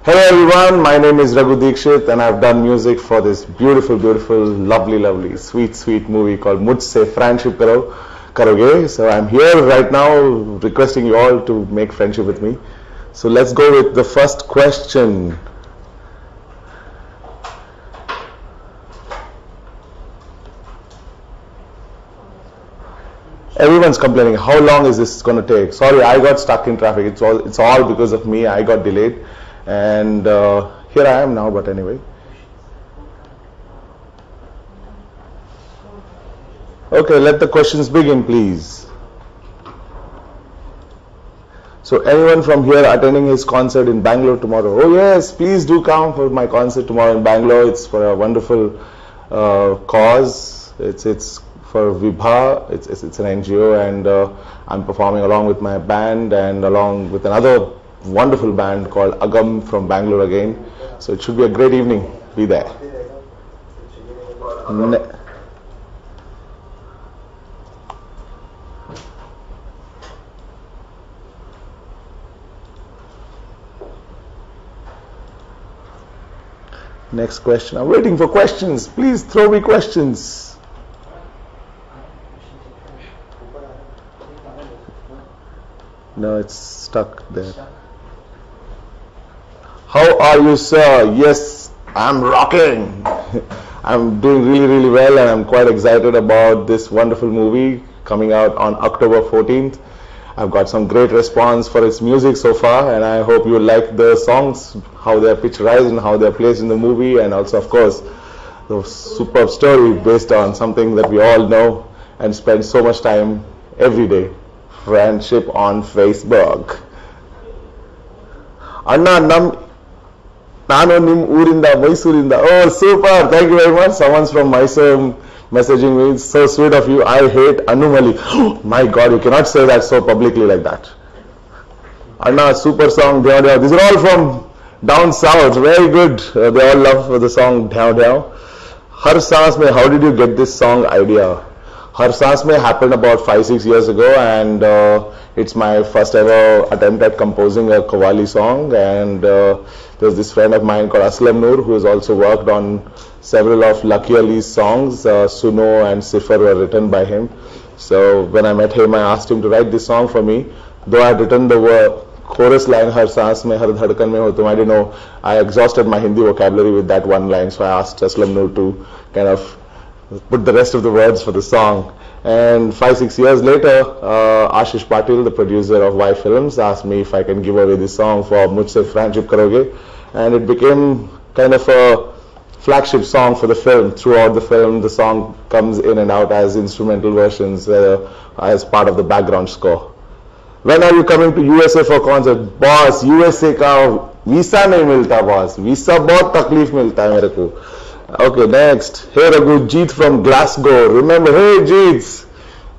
Hello everyone, my name is Raghu Dikshit and I've done music for this beautiful, lovely, sweet movie called Mujhse Friendship Karoge. So I'm here right now requesting you all to make friendship with me. So let's go with the first question. Everyone's complaining, how long is this going to take? Sorry, I got stuck in traffic. It's all because of me. I got delayed. And here I am now, but anyway. Okay, let the questions begin, please. So anyone from here attending his concert in Bangalore tomorrow? Oh yes, please do come for my concert tomorrow in Bangalore. It's for a wonderful cause. It's for Vibha. It's an NGO, and I'm performing along with my band and along with another wonderful band called Agam from Bangalore again. So it should be a great evening. Be there. Next question. I'm waiting for questions. Please throw me questions. No, it's stuck there. How are you, sir? Yes, I'm rocking. I'm doing really well, and I'm quite excited about this wonderful movie coming out on October 14th. I've got some great response for its music so far, and I hope you like the songs, how they're picturized and how they're placed in the movie, and also, of course, the superb story based on something that we all know and spend so much time every day. Friendship on Facebook. Anna Nano Nim Urinda, Mysurinda. Oh, super. Thank you very much. Someone's from Mysore messaging me. It's so sweet of you. I hate Anumali. Oh, my God, you cannot say that so publicly like that. Anna, super song. These are all from down south. Very good. They all love the song Dhyaun Dhyaun. Har Saans Mein, how did you get this song idea? Har Saans Mein happened about 5-6 years ago, and it's my first ever attempt at composing a Qawwali song. And there's this friend of mine called Aslam Noor who has also worked on several of Lucky Ali's songs. Suno and Sifar were written by him. So when I met him, I asked him to write this song for me. Though I had written the chorus line Har Saans Mein Har Dhadkan Mein Ho Tum, I didn't know, I exhausted my Hindi vocabulary with that one line. So I asked Aslam Noor to kind of put the rest of the words for the song. And 5-6 years later, Ashish Patil, the producer of Y Films, asked me if I can give away this song for Mujhse Friendship Karoge, and it became kind of a flagship song for the film. Throughout the film, the song comes in and out as instrumental versions as part of the background score. When are you coming to USA for concert? Boss, USA का visa नहीं मिलता boss. Visa बहुत तकलीफ मिलता है मेरे को. Okay, next. Hey Raghu, Jeet from Glasgow. Remember, hey Jeet,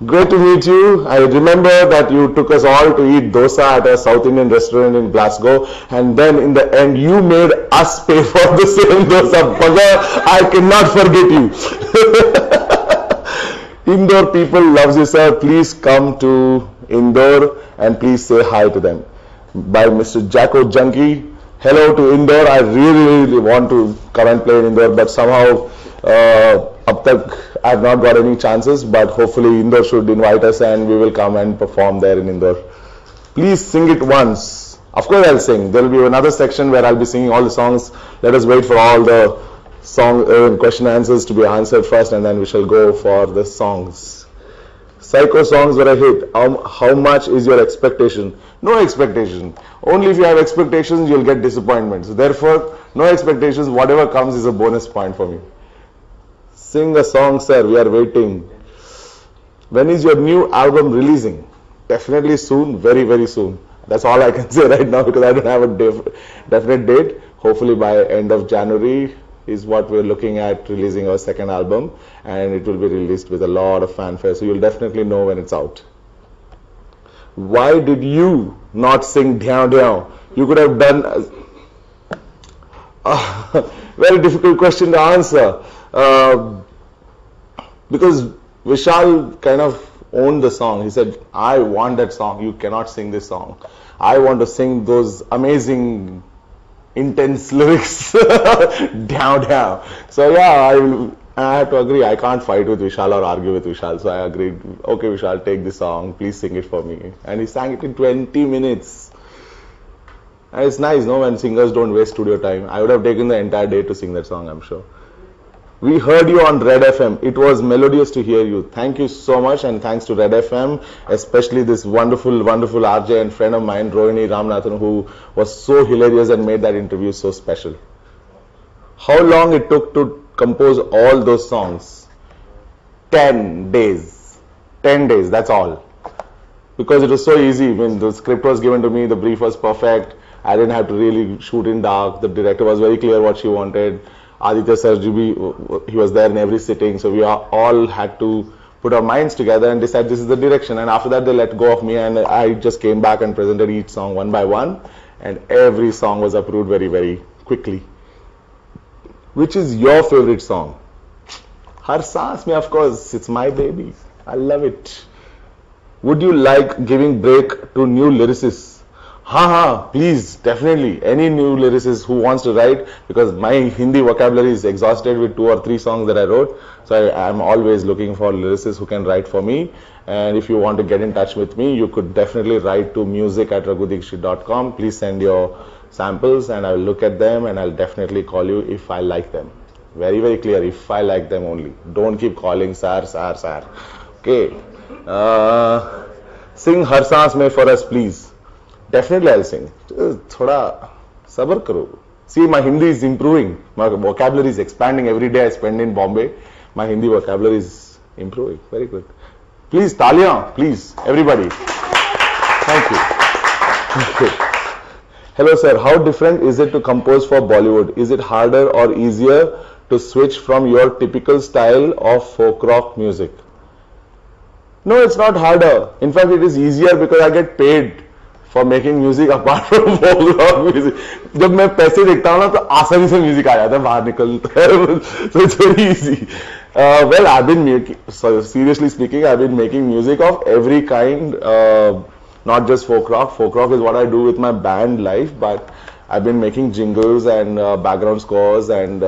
great to meet you. I remember that you took us all to eat dosa at a South Indian restaurant in Glasgow, and then in the end you made us pay for the same dosa. Bugger, I cannot forget you. Indore people loves you, sir. Please come to Indore and please say hi to them. By Mr. Jacko Junkie. Hello to Indore. I really want to come and play in Indore, but somehow up tak I have not got any chances, but hopefully Indore should invite us and we will come and perform there in Indore. Please sing it once. Of course I'll sing. There will be another section where I'll be singing all the songs. Let us wait for all the song question answers to be answered first, and then we shall go for the songs. Psycho songs were a hit. How much is your expectation? No expectation. Only if you have expectations, you'll get disappointments. Therefore, no expectations. Whatever comes is a bonus point for me. Sing a song, sir. We are waiting. When is your new album releasing? Definitely soon. Very soon. That's all I can say right now because I don't have a definite date. Hopefully by end of January is what we're looking at releasing our second album, and it will be released with a lot of fanfare, so you'll definitely know when it's out. Why did you not sing Dhyaun Dhyaun? You could have done very difficult question to answer, because Vishal kind of owned the song. He said, I want that song, you cannot sing this song. I want to sing those amazing intense lyrics. Down. So yeah, I have to agree. I can't fight with Vishal or argue with Vishal. So I agreed. Okay, Vishal, take this song. Please sing it for me. And he sang it in 20 minutes. And it's nice, no, when singers don't waste studio time. I would have taken the entire day to sing that song, I'm sure. We heard you on Red FM. It was melodious to hear you. Thank you so much, and thanks to Red FM, especially this wonderful RJ and friend of mine, Rohini Ramanathan, who was so hilarious and made that interview so special. How long it took to compose all those songs? 10 days. 10 days, that's all. Because it was so easy. When the script was given to me, the brief was perfect. I didn't have to really shoot in dark. The director was very clear what she wanted. Aditya Sarjubi, he was there in every sitting. So we all had to put our minds together and decide this is the direction. And after that, they let go of me, and I just came back and presented each song one by one. And every song was approved very, very quickly. Which is your favorite song? Har Saans Mein, of course, it's my baby. I love it. Would you like giving break to new lyricists? Please, definitely. Any new lyricist who wants to write, because my Hindi vocabulary is exhausted with 2 or 3 songs that I wrote. So I'm always looking for lyricists who can write for me. And if you want to get in touch with me, you could definitely write to music@raghudikshit.com. Please send your samples and I'll look at them and I'll definitely call you if I like them. Very, very clear. If I like them only. Don't keep calling sir. Okay. Sing Har Saans Mein for us, please. Definitely I'll sing. Thoda sabr karo. See, my Hindi is improving. My vocabulary is expanding every day I spend in Bombay. My Hindi vocabulary is improving. Very good. Please, taliyan, please, everybody. Thank you. Okay. Hello sir, how different is it to compose for Bollywood? Is it harder or easier to switch from your typical style of folk rock music? No, it's not harder. In fact, it is easier because I get paid for making music apart from folk rock music. जब मैं पैसे देखता हूँ ना तो आसानी से music आ जाता है बाहर निकलता है. So it's very easy. Well, I've been making, so seriously speaking, I've been making music of every kind, not just folk rock. Folk rock is what I do with my band life, but I've been making jingles and background scores and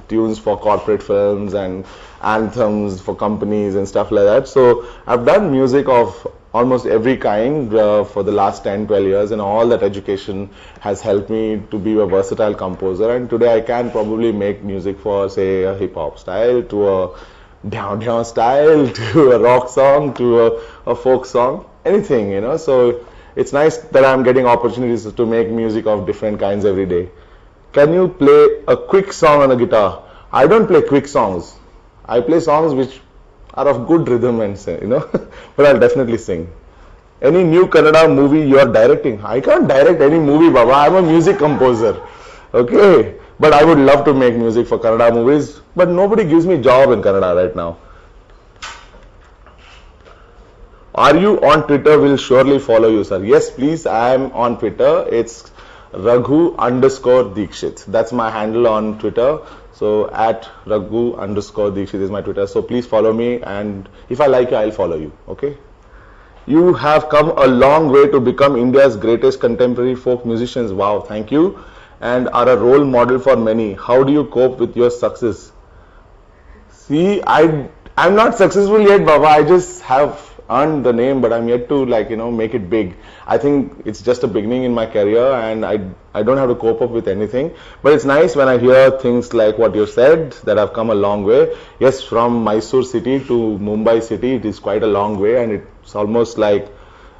tunes for corporate films and anthems for companies and stuff like that. So I've done music of almost every kind for the last 10-12 years, and all that education has helped me to be a versatile composer. And today I can probably make music for, say, a hip-hop style, to a down style, to a rock song, to a folk song, anything, you know. So it's nice that I'm getting opportunities to make music of different kinds every day. Can you play a quick song on a guitar? I don't play quick songs. I play songs which are of good rhythm and, you know, but I'll definitely sing. Any new Kannada movie you're directing? I can't direct any movie, Baba. I'm a music composer. Okay? But I would love to make music for Kannada movies, but nobody gives me job in Kannada right now. Are you on Twitter? Will surely follow you, sir. Yes, please. I am on Twitter. It's Raghu_Dikshit. That's my handle on Twitter. So at Raghu_Dikshit is my Twitter. So please follow me, and if I like you, I'll follow you. Okay? You have come a long way to become India's greatest contemporary folk musicians. Wow, thank you. And are a role model for many. How do you cope with your success? See, I'm not successful yet, Baba. I just have earned the name, but I'm yet to, like, you know, make it big. I think it's just a beginning in my career, and I don't have to cope up with anything. But it's nice when I hear things like what you said, that I've come a long way. Yes, from Mysore city to Mumbai city, it is quite a long way, and it's almost like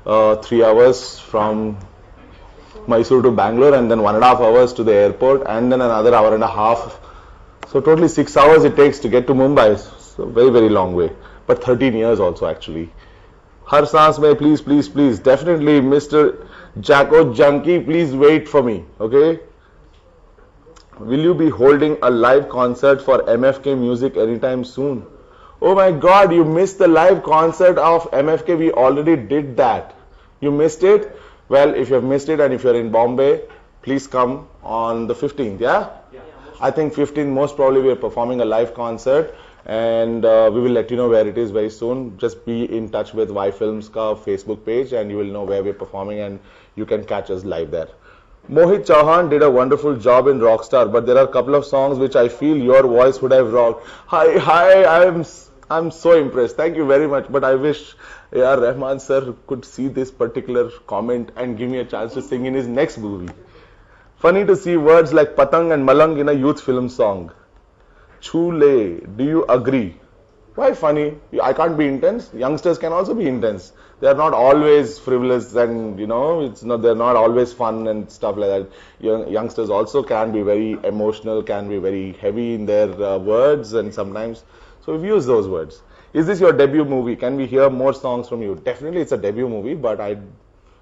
3 hours from Mysore to Bangalore, and then 1.5 hours to the airport, and then another hour and a half. So totally 6 hours it takes to get to Mumbai. So very, very long way. But 13 years also, actually. Har Saans Mein, please, please, please. Definitely, Mr. Jacko Junkie, please wait for me. Okay? Will you be holding a live concert for MFK Music anytime soon? Oh my God, you missed the live concert of MFK. We already did that. You missed it? Well, if you have missed it and if you're in Bombay, please come on the 15th, yeah? I think 15th, most probably we are performing a live concert, and we will let you know where it is very soon. Just be in touch with Y Films ka Facebook page and you will know where we're performing and you can catch us live there. Mohit Chauhan did a wonderful job in Rockstar, but there are a couple of songs which I feel your voice would have rocked. Hi, I'm so impressed. Thank you very much. But I wish A.R. Rahman sir could see this particular comment and give me a chance to sing in his next movie. Funny to see words like Patang and Malang in a youth film song. Chule, do you agree? Why funny? I can't be intense. Youngsters can also be intense. They are not always frivolous, and it's not. They're not always fun and stuff like that. Youngsters also can be very emotional, can be very heavy in their words, and sometimes. So we've used those words. Is this your debut movie? Can we hear more songs from you? Definitely, it's a debut movie, but I've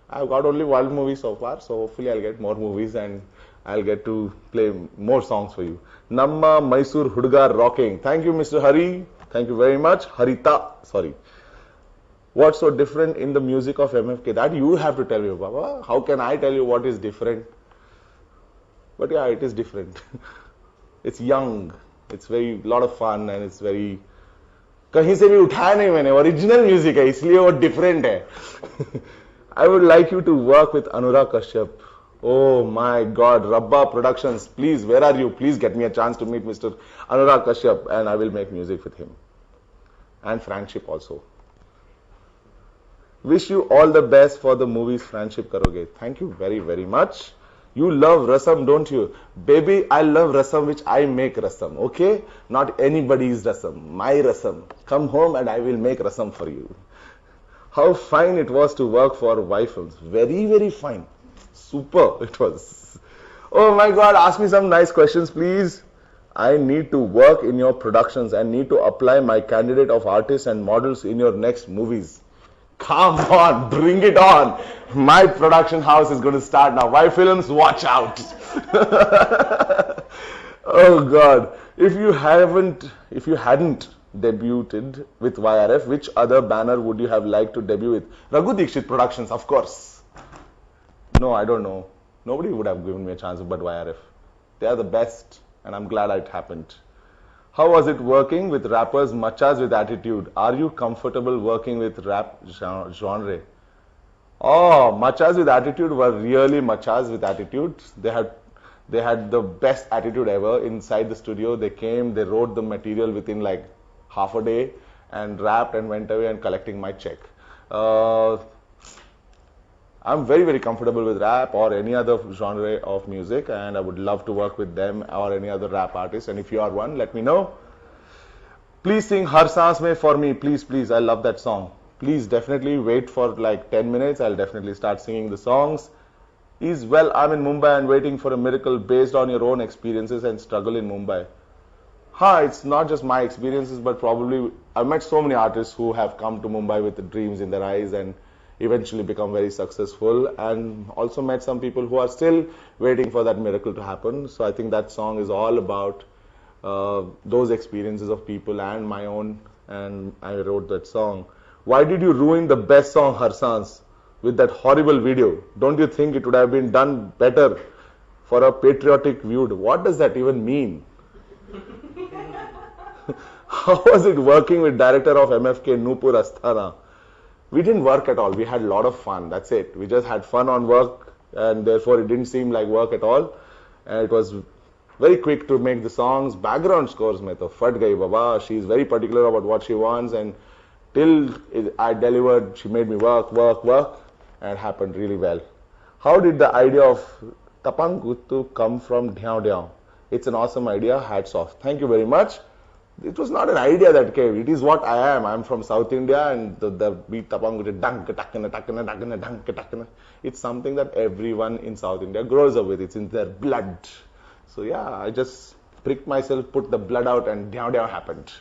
got only one movie so far, so hopefully I'll get more movies and I'll get to play more songs for you. Namma Mysore Hudgar Rocking. Thank you, Mr. Hari. Thank you very much. Harita, sorry. What's so different in the music of MFK? That you have to tell me, Baba. How can I tell you what is different? But yeah, it is different. It's young. It's very lot of fun and it's very. कहीं से भी उठाया नहीं मैंने original music है इसलिए वो different है I would like you to work with Anurag Kashyap. Oh my God, Rabba Productions, please, where are you? Please get me a chance to meet Mr. Anurag Kashyap and I will make music with him. And Friendship also. Wish you all the best for the movies Friendship Karoge. Thank you very, very much. You love rasam, don't you? Baby, I love rasam which I make rasam, okay? Not anybody's rasam, my rasam. Come home and I will make rasam for you. How fine it was to work for Y Films. Very, very fine. Super it was. Oh my God, ask me some nice questions, please. I need to work in your productions and need to apply my candidate of artists and models in your next movies. Come on, bring it on. My production house is going to start now. Y Films, watch out. Oh God. If you hadn't debuted with YRF, which other banner would you have liked to debut with? Raghu Dikshit Productions, of course. No, I don't know. Nobody would have given me a chance but YRF. They are the best and I'm glad it happened. How was it working with rappers Machas with Attitude? Are you comfortable working with rap genre? Oh, Machas with Attitude were really Machas with Attitude. They had the best attitude ever inside the studio. They came, they wrote the material within like half a day and rapped and went away and collecting my check. I'm very, very comfortable with rap or any other genre of music and I would love to work with them or any other rap artist. And if you are one, let me know. Please sing Har Saans Mein for me, please, please. I love that song. Please definitely wait for like 10 minutes. I'll definitely start singing the songs. I'm in Mumbai and waiting for a miracle based on your own experiences and struggle in Mumbai. It's not just my experiences, but probably I've met so many artists who have come to Mumbai with dreams in their eyes and eventually become very successful, and also met some people who are still waiting for that miracle to happen. So I think that song is all about those experiences of people and my own, and I wrote that song. Why did you ruin the best song Har Saans with that horrible video? Don't you think it would have been done better for a patriotic viewed? What does that even mean? How was it working with director of MFK Nupur Asthana? We didn't work at all. We had a lot of fun. That's it. We just had fun on work and therefore it didn't seem like work at all. And it was very quick to make the songs. Background scores mein to fat gayi baba. She's very particular about what she wants and till I delivered, she made me work. And it happened really well. How did the idea of Tapang Guttu come from Dhyaun Dhyaun? It's an awesome idea. Hats off. Thank you very much. It was not an idea that came. It is what I am. I'm from South India and the beat Tapang Guttu dunk takana takana takana dunk takana. It's something that everyone in South India grows up with. It's in their blood. So yeah, I just pricked myself, put the blood out and Dhyaun Dhyaun happened.